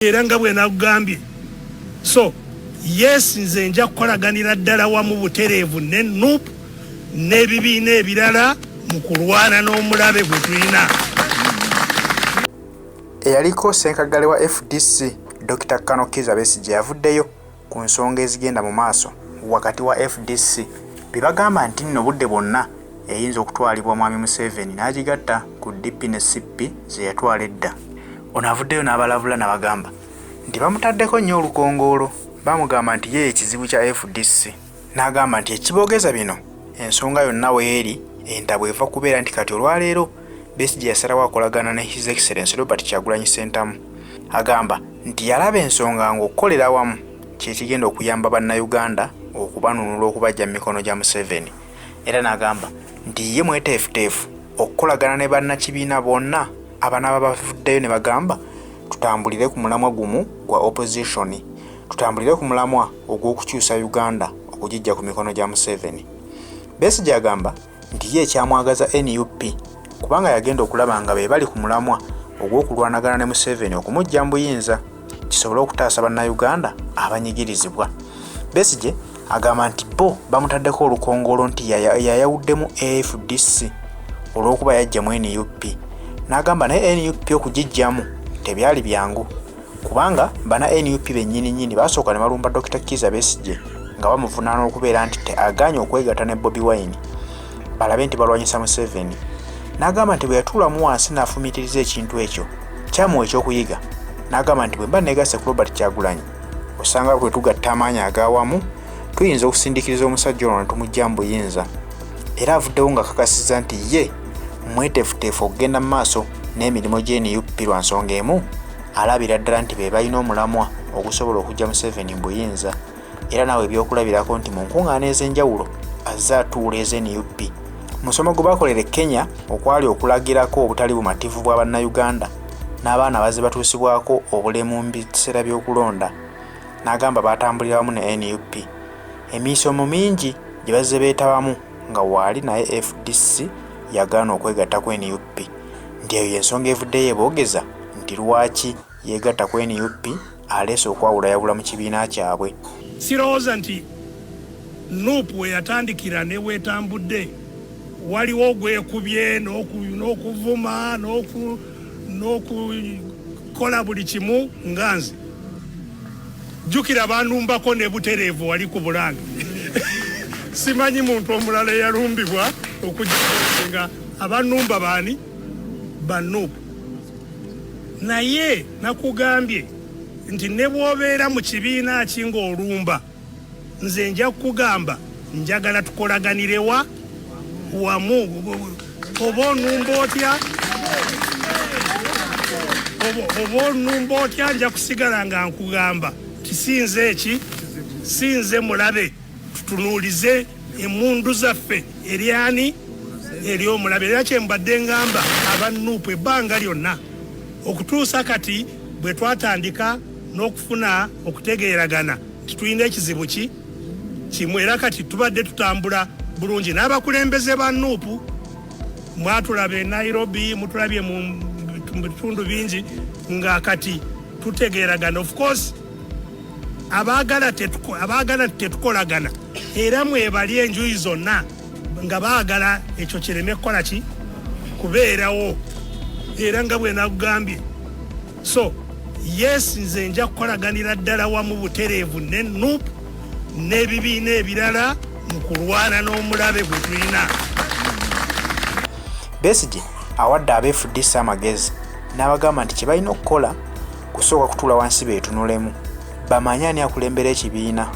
era nga bwe nagambye. So yes, nze nja kukolaganira ddala wamu butereevu ne NUP n'ebibiina ebirala mu kulwana n'omulabe gwe tulina. Eyaliko Ssenkagale wa FDC Dr. Kano Kizza Besigye yavuddeyo ku nsonga ezigenda mu maaso wakati wa FDC bibagamba nti nno budde bwonna eyinza okutwalibwa Mwami Museveni n'agigatta ku DP ne CP ze yatwala edda. Ono avuddeyo n'abalabula n'abagamba nti bamutaddeko nnyo olukongolo, bamugamba nti ye ekizibu kya FDC. N'agamba nti ekiboogeza bino ensonga yonna weeri entabo eva kubeera nti kati olwaleero Besigye yasalawo akolagana ne His Excellency Robert Kyagulanyi Ssentamu. Agamba nti yalaba ensonga ng'okukolera awamu kye kigenda okuyamba bannayuganda okubanunula okubajja mu mikono gya Museveni. Era n'agamba nti ye mweteefuteefu okukolagana ne bannakibiina bonna abanaaba bavuddeyo ne bagamba tutambulire ku mulamwa gumu gwa opposition, tutambulire ku mulamwa ogw'okukyusa Uganda okugijja ku mikono gya Museveni. Besigye agamba nti ye ekyamwagaza NUP kubanga yagenda okulaba nga be bali ku mulamwa ogw'okulwanagana ne Museveni okumujja mu buyinza kisobole okutaasa bannayuganda abanyigirizibwa. Besigye agamba nti bo bamutaddeko olukongolo nti yayawuddemu FDC olw'okuba yajjamu NUP. N'agamba naye NUP okugijjamu tebyali byangu kubanga bana NUP bennyini basooka ne balumba Dr. Kizza Besigye nga bamuvunaana okubeera nti aganye okwegatta ne Bobi Wine balabe nti balwanyisa Museveni. N'agamba nti bwe yatuulamu wansi n'afumiitiriza ekintu ekyo kyamuwa ekyokuyiga. N'agamba nti bwe mba neegasse ku Robert Kyagulanyi osanga bwe tugatta amaanyi ag'awamu tuyinza okusindikiriza omusajja ono ne tumujja mu buyinza. Era avuddewo nga kakasizza nti ye mweteefuteefu okugenda mu maaso n'emirimu gy'NUP lwa nsonga emu alabira ddala nti be balina omulamwa ogusobola okujja Museveni mu buyinza. Era naawe ebyokulabirako nti mu nkuŋŋaana ez'enjawulo azze atuula ez'NUP. Musomo gwe bakolera Kenya okwali okulagirako obutali bumativu bwa bannayuganda n'abaana bazze batuusibwako obulemu mu biseera by'okulonda. N'agamba batambulira wamu ne NUP. Emisomo mingi gye bazze beetabamu nga waali naye FDC yagaana okwegatta ku NUP. Nti eyo y'ensonga evuddeyo eboogeza nti lwaki yeegatta ku NUP aleese okwawulayawula mu kibiina kyabwe. Sirowooza nti NUP we yatandikira ne weetambudde waliwo gwekubye n'okuvuma n'okukola buli kimu nga nze. Jjukira banumbako ne butereevu wali ku Bulange. Simanyi muntu omulala eyalumbibwa okujja abanumba baani ba NUP. Naye nakugambye nti ne bw'obeera mu kibiina ki ng'olumba nze nja kukugamba njagala tukolaganirewa wamu. Oba onumba otya nja kusigala nga nkugamba ti sinze mulabe tutunuulize emmundu zaffe eryani ery'omulabe. Era kyembadde ngamba aba NUP ebbanga lyonna okutuusa kati bwe twatandika n'okufuna okutegeeragana titulina ekizibu kimu. Era kati tubadde tutambula bulungi n'abakulembeze ba NUP. Mwatulaba e Nairobi, mutulabye mu bitundu bingi nga kati tutegeeragana. Of course abaagala tetukolagana era mwebali enjuyi zonna nga baagala ekyo kireme kukola kubeerawo. Era nga bwe nagambye, so yes, nze nja kukolaganira ddala wamu butereevu ne NUP n'ebibiina ebirala mu kulwana n'omulabe gwe tulina. Besigye awadde aba FDC amagezi n'abagamba nti kye balina okukola kusooka kutuula wansi beetunulemu bamanye ani akulembera ekibiina,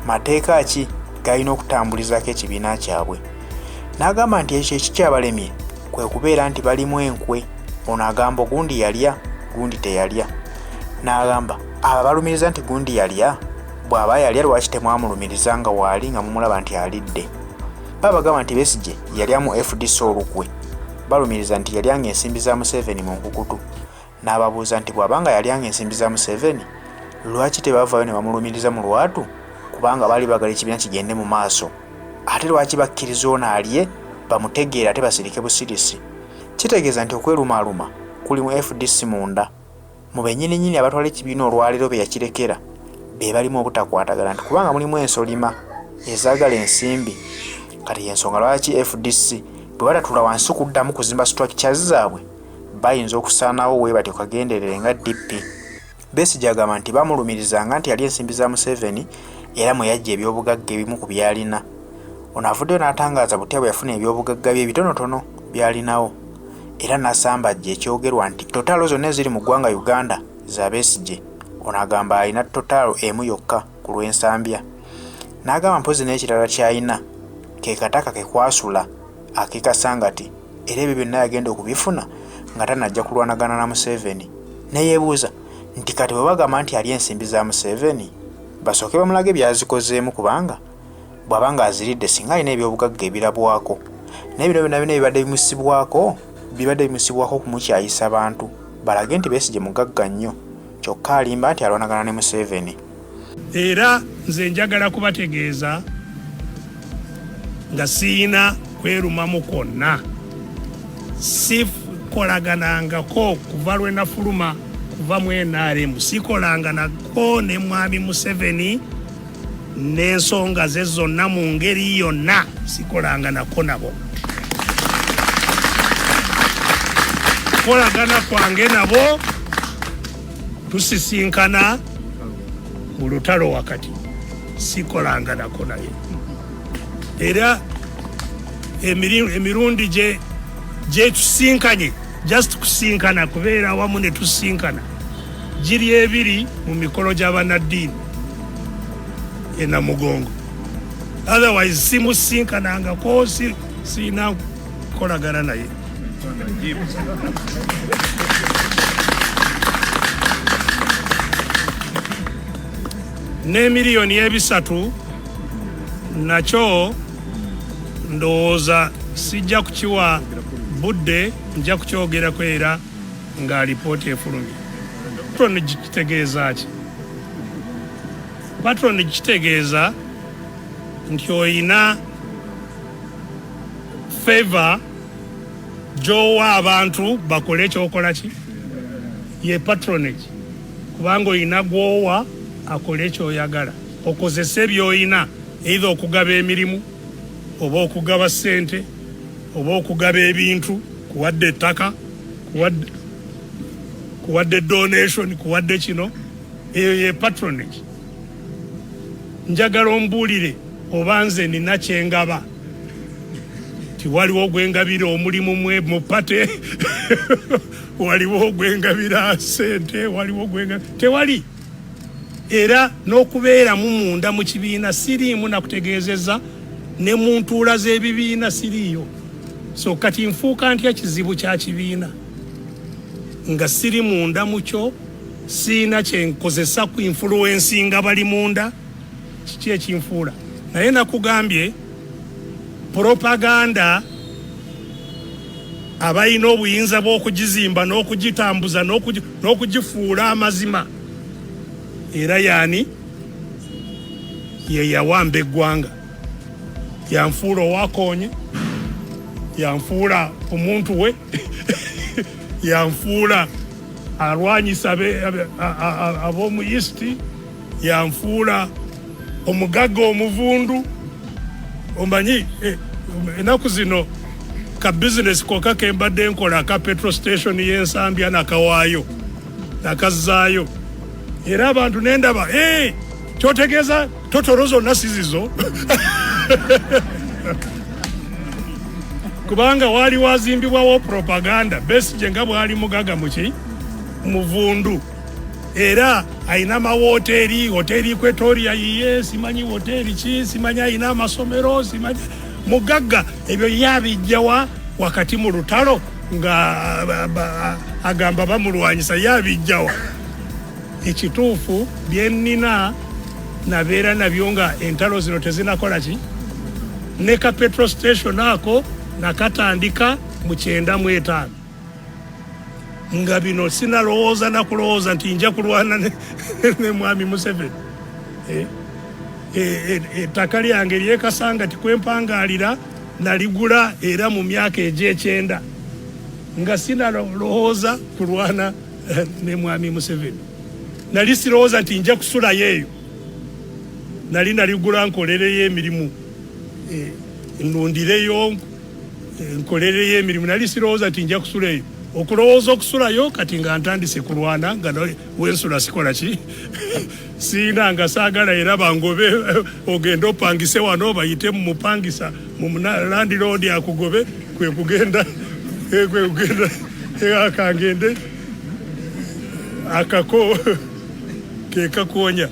mateeka ki galina okutambulizaako ekibiina kyabwe. N'agamba nti ekyo ekikyabalemye kwe kubeera nti balimu enkwe. Ono agamba gundi yalya gundi teyalya. N'agamba abo balumiriza nti gundi yalya bw'aba yalya lwaki temwamulumiriza nga waali nga mumulaba nti alidde. Babagamba nti Besigye yalyamu FDC olukwe, balumiriza nti yalyanga ensimbi za Museveni mu nkukutu. N'ababuuza nti bw'abanga yalyanga ensimbi za Museveni lwaki tebavaayo ne bamulumiriza mu lwatu kubanga baali bagala ekibiina kigende mu maaso. Ate lwaki bakkiriza ono alye bamutegeere ate basirike busirisi. Kitegeeza nti okwerumaaluma kuli mu FDC munda. mu bennyininyini abatwala ekibiina olwaleero be yakirekera be balimu obutakwatagana nti kubanga mulimu ensolima ezaagala ensimbi. Kati y'ensonga lwaki FDC bwe batatuula wansi kuddamu kuzimba structures zaabwe bayinza okusaanawo we batyo kagenderere nga DP. Besigye agamba nti bamulumirizanga nti yali ensimbi za Museveni era mwe yajja ebyobugagga ebimu ku byalina. Ono avuddeyo n'atangaaza butya bwe yafuna ebyobugagga bye bitonotono byalinawo era n'asambajja ekyogerwa nti totaalo zonna eziri mu ggwanga Uganda za Besigye. Ono agamba alina totaalo emu yokka ku lw'ensambya. N'agamba mpozi n'ekirala ky'alina ke kataka ke kwasula akekasangati era ebyo byonna yagenda okubifuna nga tanajja kulwanagana na Museveni. Ne yeebuuza nti kati bwe bagamba nti ali ensimbi za Museveni basooke bamulage byazikozeemu kubanga bw'abanga aziridde singa alina ebyobugagga ebirabwako naye bino byonna bibadde bimusibwako kumukyayisa abantu balage nti Besigye mugagga nnyo kyokka alimba nti alwanagana ne Museveni. Era nze njagala kubategeeza nga siina kwerumamu kwonna sikolaganangako kuva lwe nafuluma kuva mu NRM sikolanganako ne mwami Museveni n'ensonga ze zonna mu ngeri yonna sikolanganako nabo. Kolagana kwange nabo tusisinkana mu lutalo wakati sikolanganako naye. Era emirundi gye tusinkanye just kusinkana kubeera wamu ne tusinkana giri ebiri mu mikolo gy'abannaddiini e Namugongo. Otherwise simusinkanangako siina kukolagana naye. n'emiliyoni ebisatu nakyo ndowooza sijja kukiwa budde nja kukyogerako era nga alipoota efulumye. Patronage kitegeeza ki? Patronage kitegeeza nti oyina favor gy'owa abantu bakole ekyokola ki? Ye patronage. Kubanga oyina gw'owa akole ekyoyagala okozese by'oyina either okugaba emirimu oba okugaba ssente oba okugaba ebintu kuwadde ettaka kuwadde donation kuwadde kino eyo ye patronage. Njagala ombuulire oba nze nina kyengaba ti waliwo gwengabira omulimu mwe mu pate waliwo gwengabira ssente waliwo gwengabira tewali. Era n'okubeeramu munda mu kibiina siriimu nakutegeezezza ne mu ntuula z'ebibiina siriiyo. So kati nfuuka ntya kizibu kya kibiina nga siri munda mu kyo siina kyenkozesa ku influencinga bali munda kiki ekinfuula. Naye nakugambye propaganda abalina obuyinza bw'okugizimba n'okugitambuza n'okugifuula amazima era yaani ye yawamba eggwanga yanfuula owakoonye yanfuula omuntu we yanfuula alwanyisa ab'omu East yanfuula omugagga omuvundu. Omanyi ennaku zino ka bizinesi koka kembadde nkola aka petrol station y'ensambya nakawaayo nakazzaayo era abantu nendaba kyotegeeza totoro zonna sizizo kubanga waali wazimbibwawo propaganda Besigye nga bwali mugaga muki muvundu era ayina mawoteeri hoteeri Equatoria yiye simanyi hoteeri ki simanyi ayina amasomero simanyi mugagga ebyo yabijjawa wakati mu lutalo nga agamba bamulwanyisa yabijjawa. Ekituufu byennina nabeera nabyo nga entalo zino tezinakola ki ne ka petrol station ako nakatandika mu 95 nga bino sinalowooza nakulowooza nti nja kulwana ne mwami Museveni. Ettaka lyange lyekasanga tikwempangaalira naligula era mu myaka egy'ekyenda nga sinalowooza kulwana ne mwami Museveni nali sirowooza nti nja kusulayo eyo nali naligula nkolereyo emirimu nnundireyo nkolereyo emirimu nali sirowooza nti nja kusula eyo okulowooza okusulayo kati nga ntandise kulwana nga wensula sikola ki siina nga saagala era bangobe ogenda opangise wano bayite mu mupangisa mu landiroodi akugobe kwe kugenda akangende akako ke kakonya